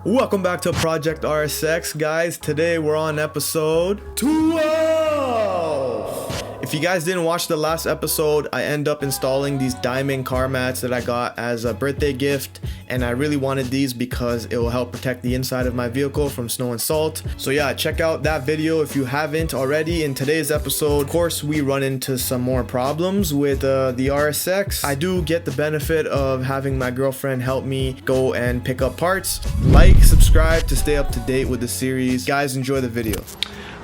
Welcome back to Project RSX, guys. Today we're on episode 12. If you guys didn't watch the last episode, I end up installing these diamond car mats that I got as a birthday gift, and I really wanted these because it will help protect the inside of my vehicle from snow and salt. So yeah, check out that video if you haven't already. In today's episode, of course, we run into some more problems with the RSX. I do get the benefit of having my girlfriend help me go and pick up parts. Like, subscribe to stay up to date with the series. Guys, enjoy the video.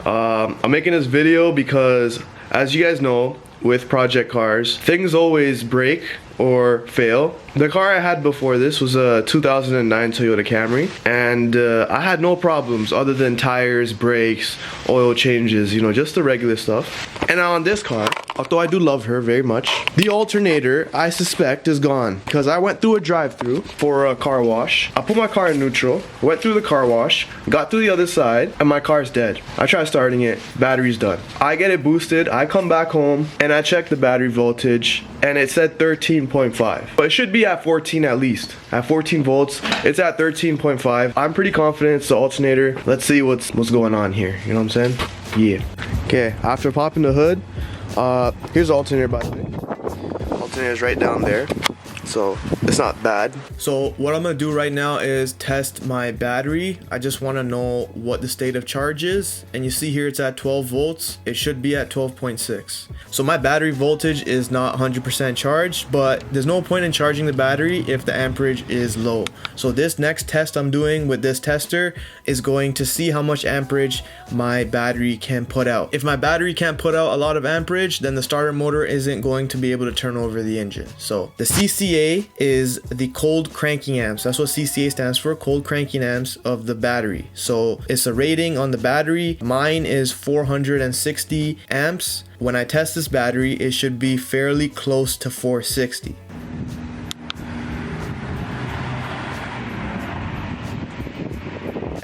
I'm making this video because, as you guys know, with project cars, things always break or fail. The car I had before this was a 2009 Toyota Camry, and I had no problems other than tires, brakes, oil changes, you know, just the regular stuff. And now on this car, although I do love her very much, the alternator, I suspect, is gone because I went through a drive-through for a car wash. I put my car in neutral, went through the car wash, got through the other side, and my car's dead. I try starting it, battery's done. I get it boosted, I come back home, and I check the battery voltage, and it said 13.5. But it should be at 14 at least. At 14 volts, it's at 13.5. I'm pretty confident it's the alternator. Let's see what's going on here, you know what I'm saying? Yeah. Okay, after popping the hood, here's the alternator, by the way. Alternator's right down there, so it's not bad. So what I'm gonna do right now is test my battery. I just want to know what the state of charge is, and you see here it's at 12 volts. It should be at 12.6. So my battery voltage is not 100% charged, but there's no point in charging the battery if the amperage is low. So this next test I'm doing with this tester is going to see how much amperage my battery can put out. If my battery can't put out a lot of amperage, then the starter motor isn't going to be able to turn over the engine. So the CCA is the cold cranking amps. That's what CCA stands for, cold cranking amps of the battery. So it's a rating on the battery. Mine is 460 amps. When I test this battery, it should be fairly close to 460.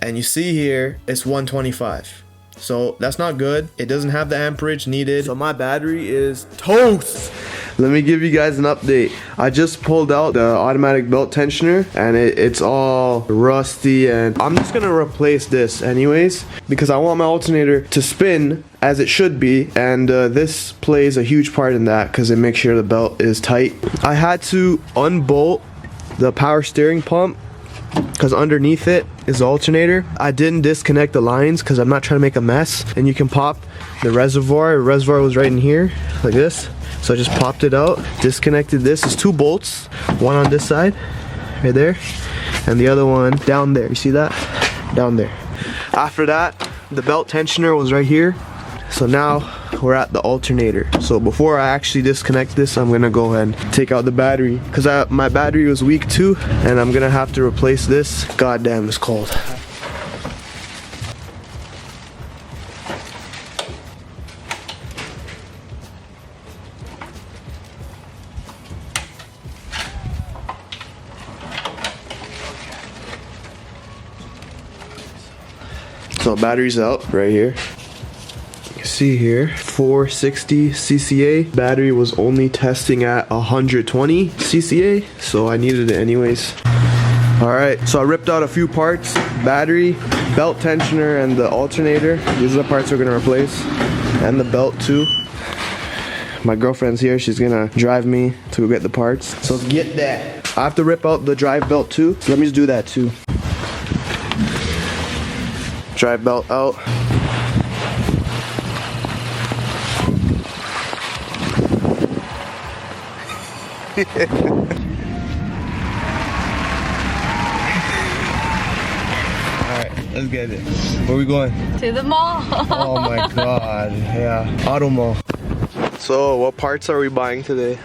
And you see here, it's 125. So that's not good. It doesn't have the amperage needed. So my battery is toast. Let me give you guys an update. I just pulled out the automatic belt tensioner, and it's all rusty, and I'm just gonna replace this anyways because I want my alternator to spin as it should be, and this plays a huge part in that because it makes sure the belt is tight. I had to unbolt the power steering pump because underneath it is the alternator. I didn't disconnect the lines because I'm not trying to make a mess, and you can pop the reservoir. The reservoir was right in here like this, so I just popped it out, disconnected this. It's 2 bolts, one on this side right there and the other one down there. You see that? Down there. After that, the belt tensioner was right here, so now we're at the alternator. So before I actually disconnect this, I'm gonna go ahead and take out the battery because my battery was weak too, and I'm gonna have to replace this. God damn, it's cold. So battery's out right here. You see here, 460 CCA. Battery was only testing at 120 CCA, so I needed it anyways. Alright, so I ripped out a few parts. Battery, belt tensioner, and the alternator. These are the parts we're gonna replace. And the belt too. My girlfriend's here, she's gonna drive me to get the parts. So let's get that. I have to rip out the drive belt too, so let me just do that too. Drive belt out. Alright, let's get it. Where are we going? To the mall. Oh my god, yeah. Auto mall. So, what parts are we buying today?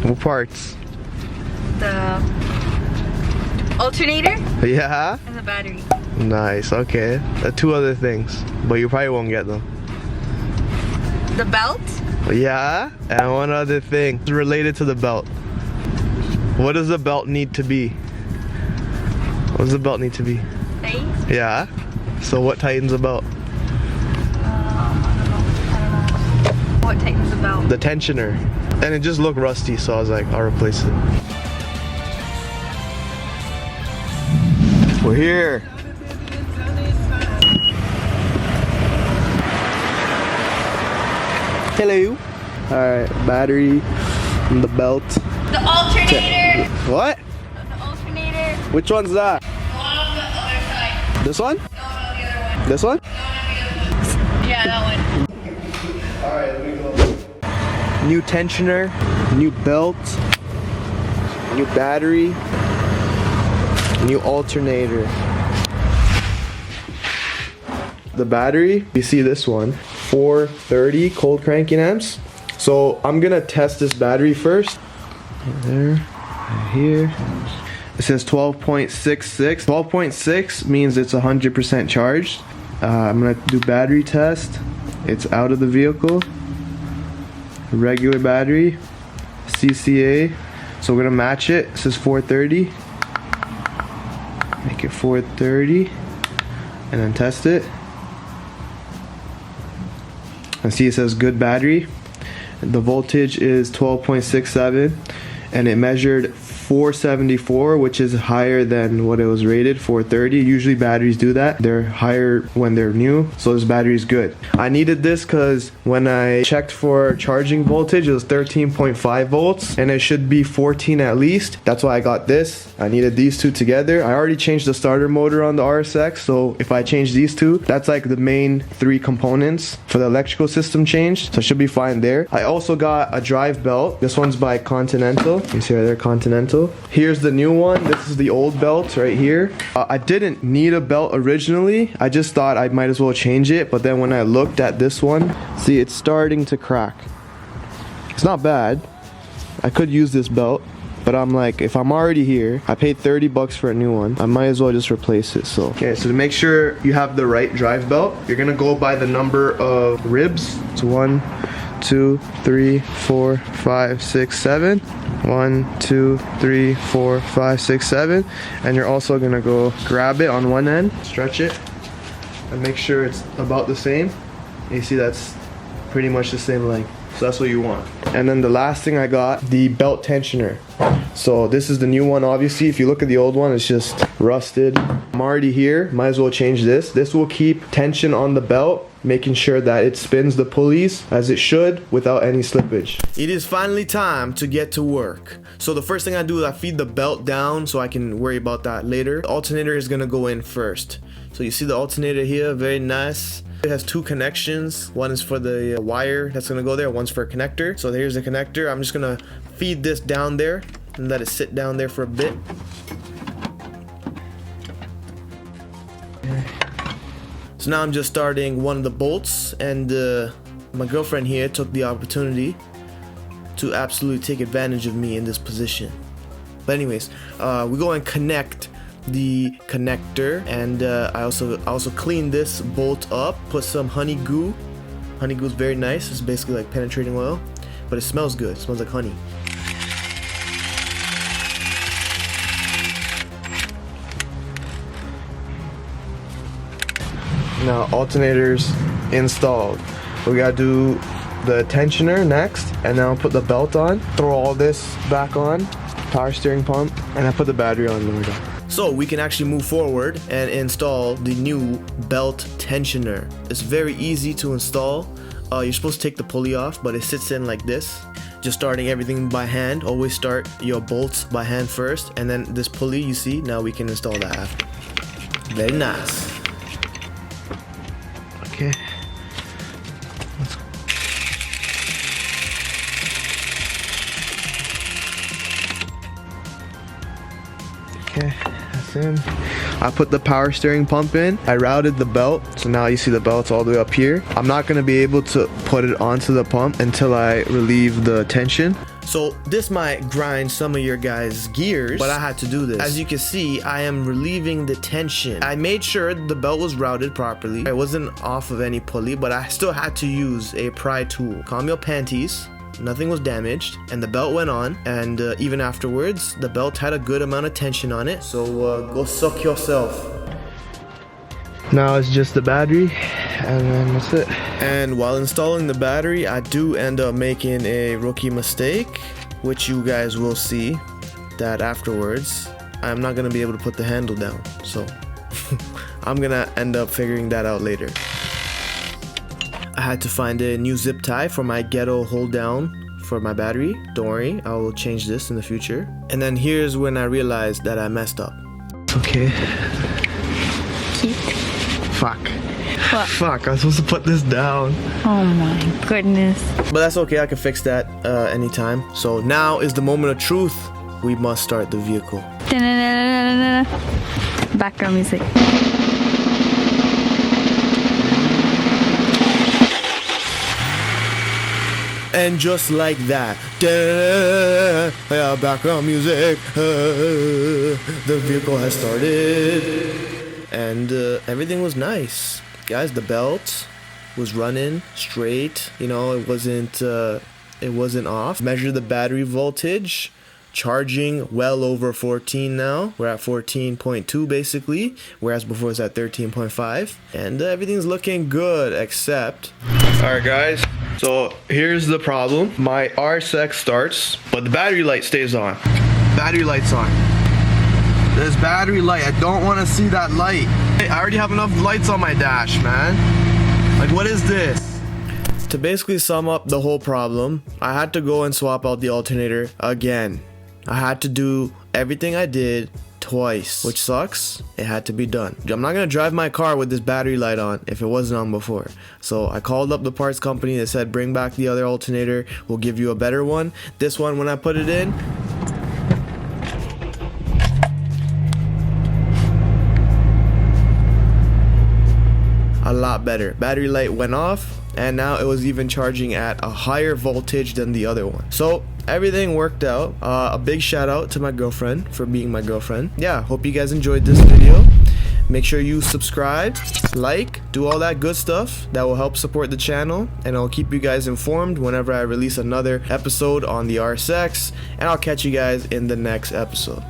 What parts? The alternator Yeah? and the battery. Nice, okay. 2 other things, but you probably won't get them. The belt. Yeah? And one other thing related to the belt. What does the belt need to be? What does the belt need to be? Tight. Yeah? So what tightens the belt? I don't know. What tightens the belt? The tensioner. And it just looked rusty, so I was like, I'll replace it. We're here. Hello. Alright, battery and the belt. The alternator. What? The alternator. Which one's that? The one on the other side. This one? No, the other one. This one? No, the other one. Yeah, that one. Alright, let me go. New tensioner, new belt, new battery, new alternator. The battery, you see this one, 430 cold cranking amps. So I'm gonna test this battery first. Right there, right here. It says 12.66. 12.6 means it's 100% charged. I'm gonna do battery test. It's out of the vehicle. Regular battery, CCA. So we're gonna match it. It says 430. Make it 430, and then test it. And see, it says good battery. The voltage is 12.67, and it measured 474, which is higher than what it was rated, 430. Usually batteries do that. They're higher when they're new, so this battery is good. I needed this because when I checked for charging voltage, it was 13.5 volts, and it should be 14 at least. That's why I got this. I needed these two together. I already changed the starter motor on the RSX, so if I change these two, that's like the main three components for the electrical system changed, so it should be fine there. I also got a drive belt. This one's by Continental. You see right there, Continental. Here's the new one. This is the old belt right here. I didn't need a belt originally. I just thought I might as well change it, but then when I looked at this one, see, it's starting to crack. It's not bad. I could use this belt, but I'm like, if I'm already here, I paid 30 bucks for a new one, I might as well just replace it. So okay, so to make sure you have the right drive belt, you're gonna go by the number of ribs. So 1, 2, 3, 4, 5, 6, 7. 1, 2, 3, 4, 5, 6, 7. And you're also gonna go grab it on one end, stretch it, and make sure it's about the same. And you see that's pretty much the same length. So that's what you want. And then the last thing I got, the belt tensioner. So this is the new one, obviously. If you look at the old one, it's just rusted. I'm already here, might as well change this. This will keep tension on the belt, making sure that it spins the pulleys as it should without any slippage. It is finally time to get to work. So the first thing I do is I feed the belt down so I can worry about that later. The alternator is gonna go in first. So you see the alternator here, very nice. It has two connections. One is for the wire that's gonna go there, one's for a connector. So here's the connector. I'm just gonna feed this down there and let it sit down there for a bit. So now I'm just starting one of the bolts, and my girlfriend here took the opportunity to absolutely take advantage of me in this position. But anyways, we go and connect the connector, and I also clean this bolt up, put some honey goo. Honey goo is very nice. It's basically like penetrating oil, but it smells good. It smells like honey. Now alternators installed. We gotta do the tensioner next, and then I'll put the belt on, throw all this back on, power steering pump, and I put the battery on when we're done. So we can actually move forward and install the new belt tensioner. It's very easy to install. You're supposed to take the pulley off, but it sits in like this. Just starting everything by hand. Always start your bolts by hand first, and then this pulley you see, now we can install that after. Very nice. Okay. Okay, that's in. I put the power steering pump in. I routed the belt, so now you see the belt's all the way up here. I'm not gonna be able to put it onto the pump until I relieve the tension. So this might grind some of your guys' gears, but I had to do this. As you can see, I am relieving the tension. I made sure the belt was routed properly. It wasn't off of any pulley, but I still had to use a pry tool. Calm your panties. Nothing was damaged, and the belt went on, and even afterwards, the belt had a good amount of tension on it. So go suck yourself. Now it's just the battery, and then that's it. And while installing the battery, I do end up making a rookie mistake, which you guys will see that afterwards. I'm not gonna be able to put the handle down. So I'm gonna end up figuring that out later. I had to find a new zip tie for my ghetto hold down for my battery. Don't worry, I will change this in the future. And then here's when I realized that I messed up. Okay. Cute. Fuck. What? Fuck, I was supposed to put this down. Oh my goodness. But that's okay, I can fix that anytime. So now is the moment of truth. We must start the vehicle. Da-na-na-na-na-na. Background music. And just like that, background music, the vehicle has started. And everything was nice. Guys, the belt was running straight. You know, it wasn't off. Measure the battery voltage. Charging well over 14 now. We're at 14.2 basically, whereas before it was at 13.5. And everything's looking good, except... Alright guys, so here's the problem. My rsx starts, but the battery light stays on. Battery light's on. There's battery light. I don't want to see that light. I already have enough lights on my dash, man. Like, what is this? To basically sum up the whole problem, I had to go and swap out the alternator again. I had to do everything I did twice, which sucks. It had to be done. I'm not gonna drive my car with this battery light on if it wasn't on before. So I called up the parts company. They said, bring back the other alternator. We'll give you a better one. This one, when I put it in, a lot better. Battery light went off, and now it was even charging at a higher voltage than the other one. So everything worked out. A big shout out to my girlfriend for being my girlfriend. Yeah, hope you guys enjoyed this video. Make sure you subscribe, like, do all that good stuff that will help support the channel, and I'll keep you guys informed whenever I release another episode on the rsx, and I'll catch you guys in the next episode.